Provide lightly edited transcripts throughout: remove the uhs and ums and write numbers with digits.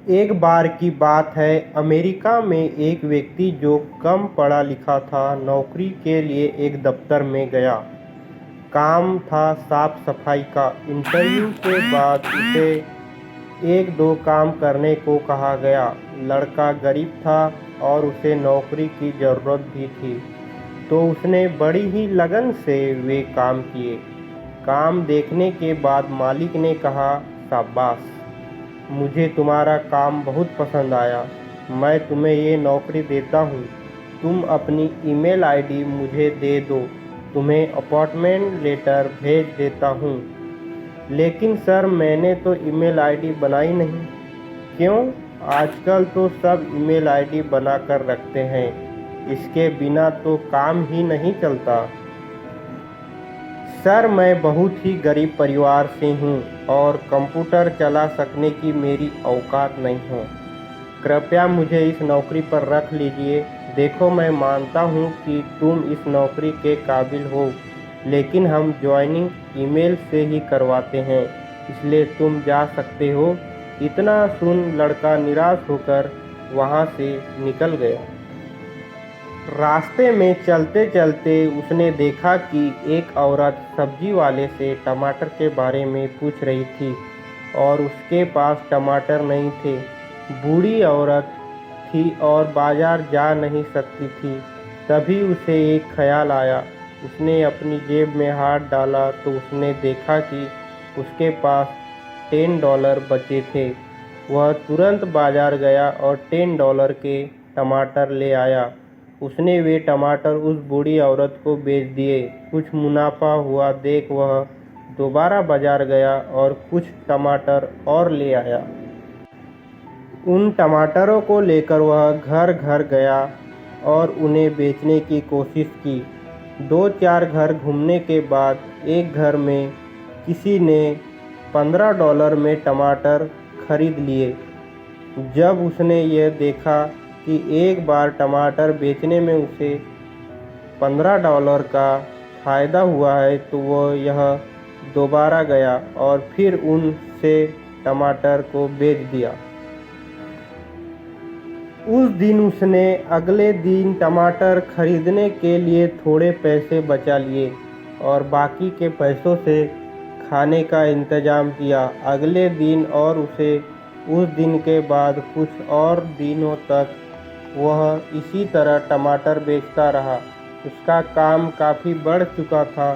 एक बार की बात है, अमेरिका में एक व्यक्ति जो कम पढ़ा लिखा था, नौकरी के लिए एक दफ्तर में गया। काम था साफ सफाई का। इंटरव्यू के बाद उसे एक दो काम करने को कहा गया। लड़का गरीब था और उसे नौकरी की ज़रूरत भी थी, तो उसने बड़ी ही लगन से वे काम किए। काम देखने के बाद मालिक ने कहा, शाबाश, मुझे तुम्हारा काम बहुत पसंद आया। मैं तुम्हें ये नौकरी देता हूँ। तुम अपनी ईमेल आईडी मुझे दे दो, तुम्हें अपॉइंटमेंट लेटर भेज देता हूँ। लेकिन सर, मैंने तो ईमेल आईडी बनाई नहीं। क्यों? आजकल तो सब ईमेल आईडी बना कर रखते हैं। इसके बिना तो काम ही नहीं चलता। सर, मैं बहुत ही गरीब परिवार से हूँ और कंप्यूटर चला सकने की मेरी औकात नहीं है। कृपया मुझे इस नौकरी पर रख लीजिए। देखो, मैं मानता हूँ कि तुम इस नौकरी के काबिल हो, लेकिन हम ज्वाइनिंग ईमेल से ही करवाते हैं, इसलिए तुम जा सकते हो। इतना सुन लड़का निराश होकर वहाँ से निकल गया। रास्ते में चलते चलते उसने देखा कि एक औरत सब्जी वाले से टमाटर के बारे में पूछ रही थी और उसके पास टमाटर नहीं थे। बूढ़ी औरत थी और बाजार जा नहीं सकती थी। तभी उसे एक ख्याल आया। उसने अपनी जेब में हाथ डाला तो उसने देखा कि उसके पास $10 बचे थे। वह तुरंत बाजार गया और $10 के टमाटर ले आया। उसने वे टमाटर उस बूढ़ी औरत को बेच दिए। कुछ मुनाफा हुआ देख वह दोबारा बाजार गया और कुछ टमाटर और ले आया। उन टमाटरों को लेकर वह घर घर गया और उन्हें बेचने की कोशिश की। 2-4 घर घूमने के बाद एक घर में किसी ने $15 में टमाटर खरीद लिए। जब उसने यह देखा कि एक बार टमाटर बेचने में उसे $15 का फ़ायदा हुआ है, तो वह यह दोबारा गया और फिर उनसे टमाटर को बेच दिया। उस दिन उसने अगले दिन टमाटर खरीदने के लिए थोड़े पैसे बचा लिए और बाकी के पैसों से खाने का इंतज़ाम किया। अगले दिन और उसे उस दिन के बाद कुछ और दिनों तक वह इसी तरह टमाटर बेचता रहा। उसका काम काफ़ी बढ़ चुका था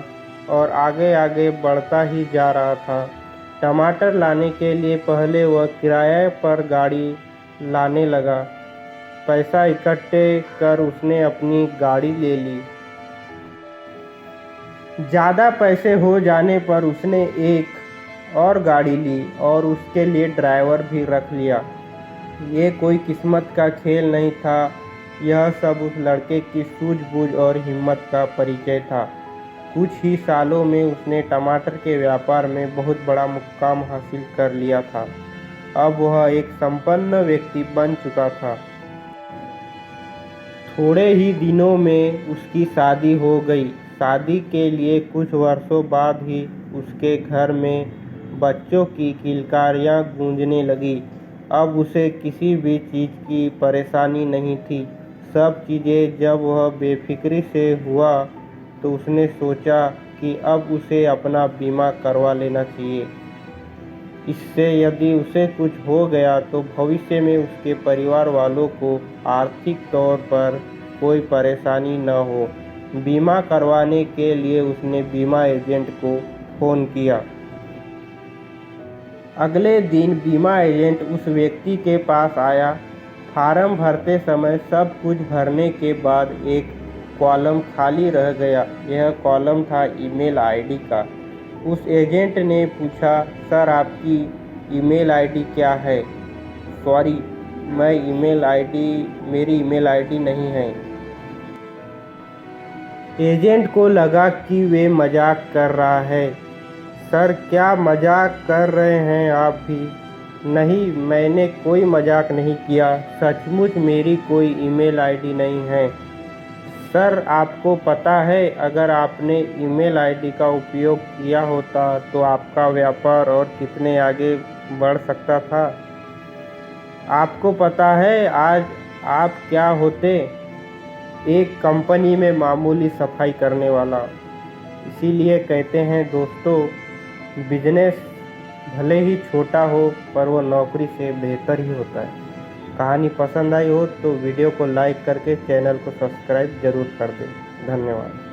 और आगे आगे बढ़ता ही जा रहा था। टमाटर लाने के लिए पहले वह किराए पर गाड़ी लाने लगा। पैसा इकट्ठे कर उसने अपनी गाड़ी ले ली। ज़्यादा पैसे हो जाने पर उसने एक और गाड़ी ली और उसके लिए ड्राइवर भी रख लिया। ये कोई किस्मत का खेल नहीं था, यह सब उस लड़के की सूझबूझ और हिम्मत का परिचय था। कुछ ही सालों में उसने टमाटर के व्यापार में बहुत बड़ा मुकाम हासिल कर लिया था। अब वह एक संपन्न व्यक्ति बन चुका था। थोड़े ही दिनों में उसकी शादी हो गई। शादी के लिए कुछ वर्षों बाद ही उसके घर में बच्चों की किलकारियाँ गूंजने लगी। अब उसे किसी भी चीज़ की परेशानी नहीं थी। सब चीज़ें जब वह बेफिक्री से हुआ तो उसने सोचा कि अब उसे अपना बीमा करवा लेना चाहिए। इससे यदि उसे कुछ हो गया तो भविष्य में उसके परिवार वालों को आर्थिक तौर पर कोई परेशानी न हो। बीमा करवाने के लिए उसने बीमा एजेंट को फ़ोन किया। अगले दिन बीमा एजेंट उस व्यक्ति के पास आया। फार्म भरते समय सब कुछ भरने के बाद एक कॉलम खाली रह गया। यह कॉलम था ईमेल आईडी का। उस एजेंट ने पूछा, सर, आपकी ईमेल आईडी क्या है? सॉरी, मेरी ईमेल आईडी नहीं है। एजेंट को लगा कि वे मजाक कर रहा है। सर, क्या मजाक कर रहे हैं आप भी? नहीं, मैंने कोई मजाक नहीं किया। सचमुच मेरी कोई ईमेल आईडी नहीं है। सर, आपको पता है, अगर आपने ईमेल आईडी का उपयोग किया होता तो आपका व्यापार और कितने आगे बढ़ सकता था। आपको पता है आज आप क्या होते? एक कंपनी में मामूली सफाई करने वाला। इसीलिए कहते हैं दोस्तों, बिजनेस भले ही छोटा हो पर वो नौकरी से बेहतर ही होता है। कहानी पसंद आई हो तो वीडियो को लाइक करके चैनल को सब्सक्राइब जरूर कर दें। धन्यवाद।